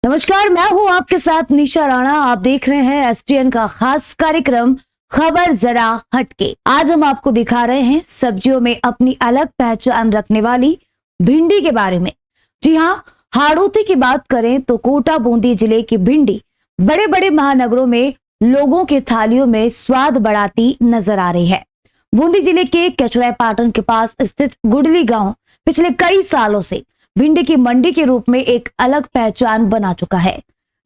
नमस्कार, मैं हूं आपके साथ निशा राणा। आप देख रहे हैं एसटीएन का खास कार्यक्रम खबर जरा हटके। आज हम आपको दिखा रहे हैं सब्जियों में अपनी अलग पहचान रखने वाली भिंडी के बारे में। जी हां, हाड़ौती की बात करें तो कोटा बूंदी जिले की भिंडी बड़े बड़े महानगरों में लोगों के थालियों में स्वाद बढ़ाती नजर आ रही है। बूंदी जिले के कचरापाटन के पास स्थित गुडली गांव पिछले कई सालों से भिंडी की मंडी के रूप में एक अलग पहचान बना चुका है।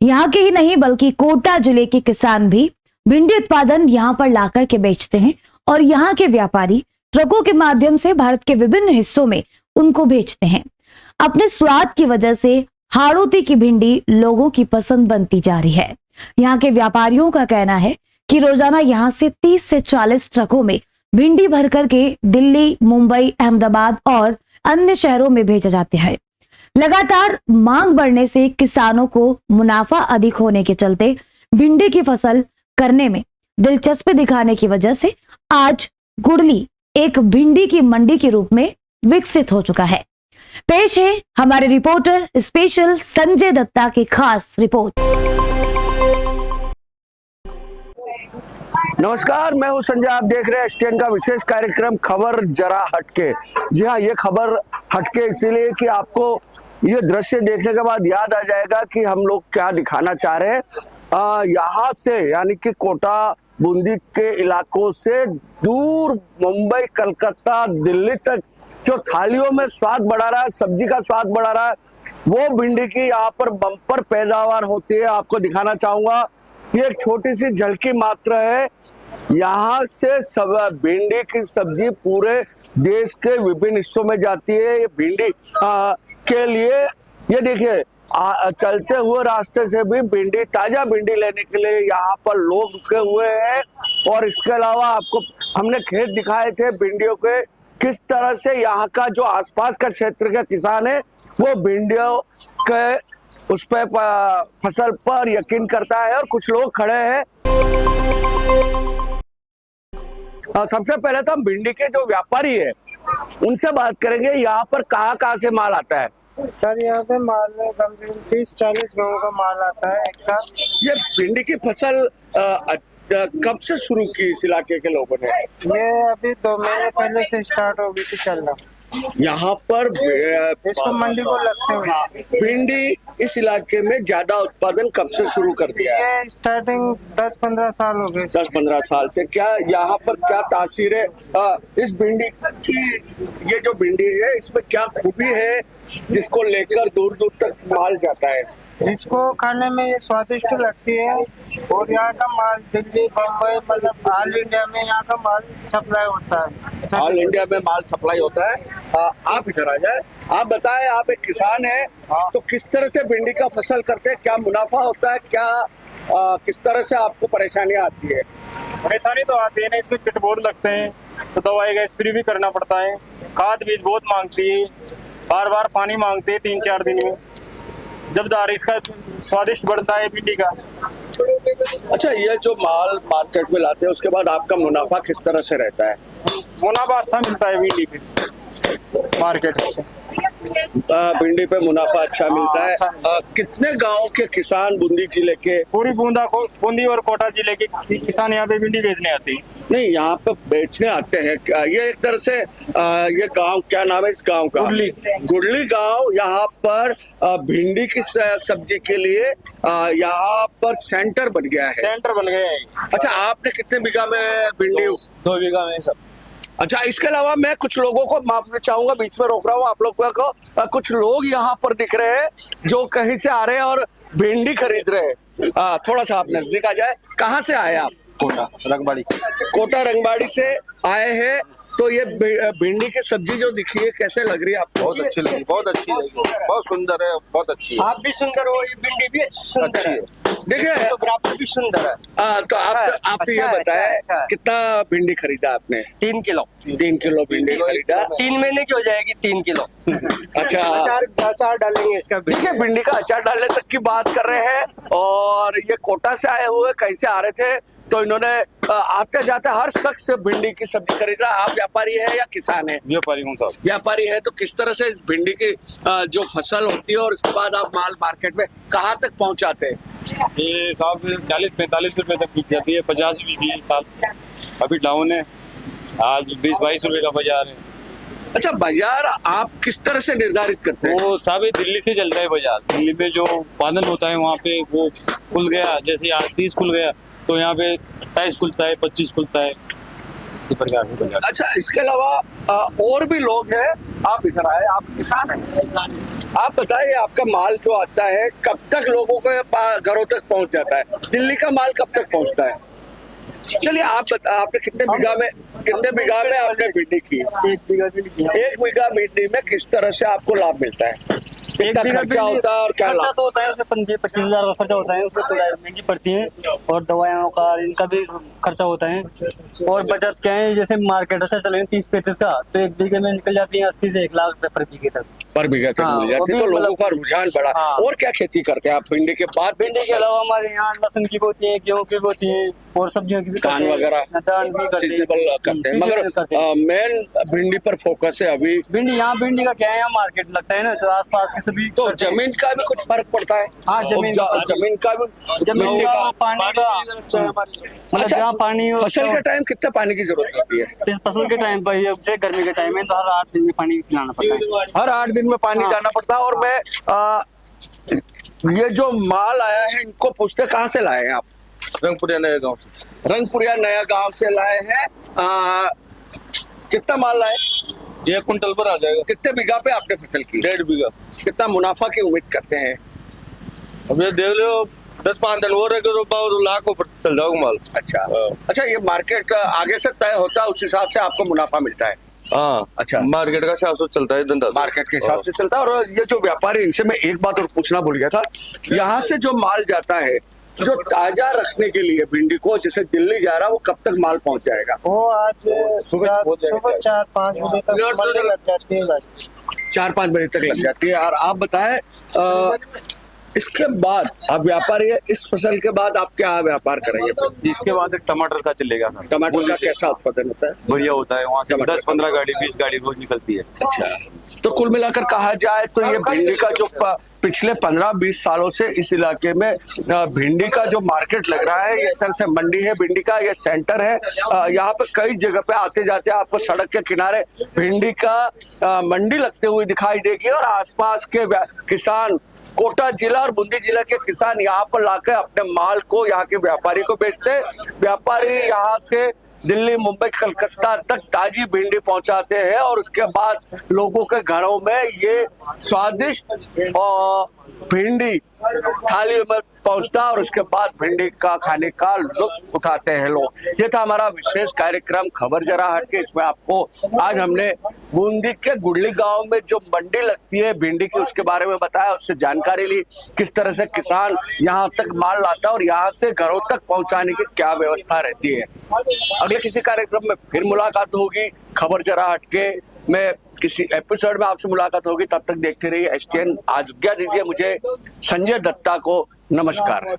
यहाँ के ही नहीं बल्कि कोटा जिले के किसान भी भिंडी उत्पादन यहाँ पर लाकर के बेचते हैं और यहाँ के व्यापारी ट्रकों के माध्यम से भारत के विभिन्न हिस्सों में उनको बेचते हैं। अपने स्वाद की वजह से हाड़ौती की भिंडी लोगों की पसंद बनती जा रही है। यहाँ के व्यापारियों का कहना है कि रोजाना यहाँ से 30 से 40 ट्रकों में भिंडी भर करके दिल्ली, मुंबई, अहमदाबाद और अन्य शहरों में भेजा जाते हैं। लगातार मांग बढ़ने से किसानों को मुनाफा अधिक होने के चलते भिंडी की फसल करने में दिलचस्पी दिखाने की वजह से आज गुडली एक भिंडी की मंडी के रूप में विकसित हो चुका है। पेश है हमारे रिपोर्टर स्पेशल संजय दत्ता की खास रिपोर्ट। नमस्कार, मैं हूं संजय। आप देख रहे हैं एसटीएन का विशेष कार्यक्रम खबर जरा हटके। जी हाँ, ये खबर हटके इसीलिए कि आपको ये दृश्य देखने के बाद याद आ जाएगा कि हम लोग क्या दिखाना चाह रहे हैं। यहाँ से यानी कि कोटा बूंदी के इलाकों से दूर मुंबई, कलकत्ता, दिल्ली तक जो थालियों में स्वाद बढ़ा रहा है, सब्जी का स्वाद बढ़ा रहा है, वो भिंडी की यहाँ पर बम्पर पैदावार होती है। आपको दिखाना चाहूंगा, ये एक छोटी सी झलकी मात्र है। यहाँ से सब भिंडी की सब्जी पूरे देश के विभिन्न हिस्सों में जाती है। ये भिंडी के लिए ये देखिए, चलते हुए रास्ते से भी भिंडी, ताजा भिंडी लेने के लिए यहाँ पर लोग रुके हुए हैं। और इसके अलावा आपको हमने खेत दिखाए थे भिंडियों के, किस तरह से यहाँ का जो आसपास का क्षेत्र का किसान है वो भिंडियों के उस पर फसल पर यकीन करता है। और कुछ लोग खड़े हैं। सबसे पहले तो हम भिंडी के जो व्यापारी है उनसे बात करेंगे। यहाँ पर कहाँ से माल आता है? सर यहाँ पे माल में कम से कम 30-40 गाँव का माल आता है एक साथ। ये भिंडी की फसल कब से शुरू की इस इलाके के लोगों ने? ये अभी 2 महीने पहले से स्टार्ट हो गई थी चलना। यहाँ पर इसको मंडी को लगते हुए भिंडी इस इलाके में ज्यादा उत्पादन कब से शुरू कर दिया है? ये स्टार्टिंग 10-15 साल हो गए। 10-15 साल से। क्या यहाँ पर क्या तासीर है इस भिंडी की? ये जो भिंडी है इसमें क्या खूबी है जिसको लेकर दूर दूर तक माल जाता है? इसको खाने में ये स्वादिष्ट लगती है और यहाँ का माल दिल्ली, बम्बई, मतलब ऑल इंडिया में यहाँ का माल सप्लाई होता है। ऑल इंडिया में माल सप्लाई होता है। आप इधर आ जाए, आप बताएं, आप एक किसान हैं तो किस तरह से भिंडी का फसल करते हैं? क्या मुनाफा होता है? क्या किस तरह से आपको परेशानियां आती है? परेशानी तो आती है ना, इसमें कीट बहुत लगते हैं तो दवाई का स्प्रे भी करना पड़ता है। खाद बीज बहुत मांगती है, बार बार पानी मांगते हैं 3-4 दिन में। जब इसका स्वादिष्ट बढ़ता है भिंडी का। अच्छा, ये जो माल मार्केट में लाते हैं उसके बाद आपका मुनाफा किस तरह से रहता है? मुनाफा अच्छा मिलता है भिंडी पे मार्केट से। भिंडी पे मुनाफा अच्छा मिलता है। कितने गांव के किसान बूंदी जिले के? पूरी बूंदी और कोटा जिले के किसान यहाँ पे भिंडी बेचने आते हैं। नहीं, यहाँ पे बेचने आते हैं। ये एक तरह से ये गांव, क्या नाम है इस गांव का? गुडली गांव। यहाँ पर भिंडी की सब्जी के लिए यहाँ पर सेंटर बन गया है। सेंटर बन गया है। अच्छा, आपने कितने बीघा में भिंडी? 2 बीघा में सब। अच्छा, इसके अलावा मैं कुछ लोगों को माफी चाहूंगा, बीच में रोक रहा हूँ आप लोगों को। कुछ लोग यहाँ पर दिख रहे हैं जो कहीं से आ रहे हैं और भिंडी खरीद रहे हैं। थोड़ा सा आप नजदीक आ जाए। कहाँ से आए आप? कोटा रंगबाड़ी। कोटा रंगबाड़ी से आए हैं। तो ये भिंडी की सब्जी जो दिखी है कैसे लग रही है आपको? बहुत अच्छी लगी, बहुत अच्छी लगी, बहुत सुंदर है, बहुत अच्छी है। आप भी सुंदर हो, ये भिंडी भी सुंदर है। देखिए, फोटोग्राफर भी सुंदर है। तो आप ये बताएं, कितना भिंडी खरीदा आपने? 3 किलो। 3 किलो भिंडी खरीदा। 3 महीने की हो जाएगी 3 किलो। अच्छा, अचार डालेंगे इसका। देखिए, भिंडी का अचार डालने तक की बात कर रहे हैं। और ये कोटा से आए हुए, कहीं से आ रहे थे? तो इन्होंने आते जाते हर शख्स से भिंडी की सब्जी खरीद रहा है। आप व्यापारी है या किसान है? व्यापारी हूँ साहब। व्यापारी है, तो किस तरह से इस भिंडी की जो फसल होती है और उसके बाद आप माल मार्केट में कहाँ तक पहुँचाते हैं? ये साहब 40-45 रुपए तक बिक जाती है, 50 भी थी इस साल, अभी डाउन है। आज 20-22 रुपए का बाजार है। अच्छा, बाजार आप किस तरह से निर्धारित करते हैं? वो साहब दिल्ली से चल रहा है बाजार। दिल्ली में जो उत्पादन होता है वहाँ पे वो खुल गया, जैसे आज 30 खुल गया तो यहाँ पे 28 खुलता है, 25 खुलता है, इसी प्रकार से बाजार। अच्छा, इसके अलावा और भी लोग हैं। आप इधर आए, आप किसान हैं। आप बताइए, आपका माल जो आता है कब तक लोगों के घरों तक पहुंच जाता है? दिल्ली का माल कब तक पहुंचता है? चलिए आप आपने कितने बीघा में आपने भिंडी की? 1 बीघा भी नहीं है। 1 बीघा भिंडी में किस तरह से आपको लाभ मिलता है? कितना खर्चा होता है और क्या खर्चा लाभ? तो होता है उसमें 25,000 का खर्चा होता है, उसमें तो महंगी पड़ती है और दवाइयों का इनका भी खर्चा होता है। और बचत क्या है, जैसे मार्केट अच्छा चले 30-35 का, तो 1 बीघे में निकल जाती है 80 से 1 लाख रुपए पर बीघे तक। पर बीघा तक हाँ, मिल जाती है, तो लोगों का रुझान बढ़ा। हाँ। और क्या खेती करते हैं आप भिंडी के बाद? भिंडी के अलावा हमारे यहाँ लहसुन की बोती है, गेहूं की बोती है और सब्जियों की भी धान करते हैं। वगैरह धान भी करते सीजनेबल करते हैं, मगर करते हैं। मेन भिंडी पर फोकस है अभी। भिंडी का क्या है, यहाँ मार्केट लगता है ना, तो आसपास के सभी तो करते हैं। जमीन का भी कुछ फर्क पड़ता है? हाँ, जमीन का भी जमीन भिंडी का पानी का मतलब अच्छा, जहाँ पानी हो, फसल के टाइम कितना पानी की जरूरत होती है? इस फसल के टाइम पर जैसे गर्मी के टाइम है तो हर 8 दिन में पानी पिलाना पड़ता है। हर 8 दिन में पानी हाँ। डालना पड़ता है। और मैं ये जो माल आया है इनको पूछते कहाँ से लाए हैं आप? रंगपुरिया नया गाँव से। रंगपुरिया नया गांव से लाए हैं। कितना माल लाए? 1 कुंटल पर आ जाएगा। कितने बीघा पे आपने फसल की? 1.5 बीघा। कितना मुनाफा की उम्मीद करते हैं? अब ये देख लो 10-5 दिन हो रहे तो लाख ऊपर चल जाओगे माल। अच्छा, अच्छा, ये मार्केट का आगे से तय होता है, उस हिसाब से आपको मुनाफा मिलता है? हाँ, अच्छा, मार्केट का हिसाब से चलता है धंधा। मार्केट के हिसाब से चलता है। और ये जो व्यापारी, इनसे मैं एक बात और पूछना भूल गया था, यहाँ से जो माल जाता है जो ताजा रखने के लिए भिंडी को, जैसे दिल्ली जा रहा है, वो कब तक माल पहुंच जाएगा? वो आज सुबह 4-5 बजे तक मंडी लग जाती है। 4-5 बजे तक लग जाती है। और आप बताएं, इसके बाद आप व्यापारी है, इस फसल के बाद आप क्या व्यापार करेंगे? इसके बाद एक टमाटर का चलेगा सर। टमाटर का कैसा उत्पादन होता है? बढ़िया होता है, वहाँ से टमाटर 10-15 गाड़ी 20 गाड़ी रोज निकलती है। अच्छा, तो कुल मिलाकर कहा जाए तो ये भिंडी का जो पिछले 15-20 सालों से इस इलाके में भिंडी का जो मार्केट लग रहा है, एक तरह से मंडी है भिंडी का, ये सेंटर है। यहाँ पे कई जगह पे आते जाते आपको सड़क के किनारे भिंडी का मंडी लगते हुए दिखाई देगी। और आसपास के किसान, कोटा जिला और बूंदी जिला के किसान यहाँ पर लाकर अपने माल को यहाँ के व्यापारी को बेचते हैं। व्यापारी यहाँ से दिल्ली, मुंबई, कलकत्ता तक ताजी भिंडी पहुंचाते हैं और उसके बाद लोगों के घरों में ये स्वादिष्ट और भिंडी थाली में पहुंचता और उसके बाद भिंडी का खाने का लुत्फ उठाते हैं लोग। ये था हमारा विशेष कार्यक्रम खबर जरा हटके। इसमें आपको आज हमने बूंदी के गुडली गांव में जो मंडी लगती है भिंडी की, उसके बारे में बताया, उससे जानकारी ली, किस तरह से किसान यहाँ तक माल लाता है और यहाँ से घरों तक पहुंचाने की क्या व्यवस्था रहती है। अगले किसी कार्यक्रम में फिर मुलाकात होगी खबर जरा हटके में, किसी एपिसोड में आपसे मुलाकात होगी। तब तक देखते रहिए STN। आज्ञा दीजिए मुझे, संजय दत्ता को। नमस्कार।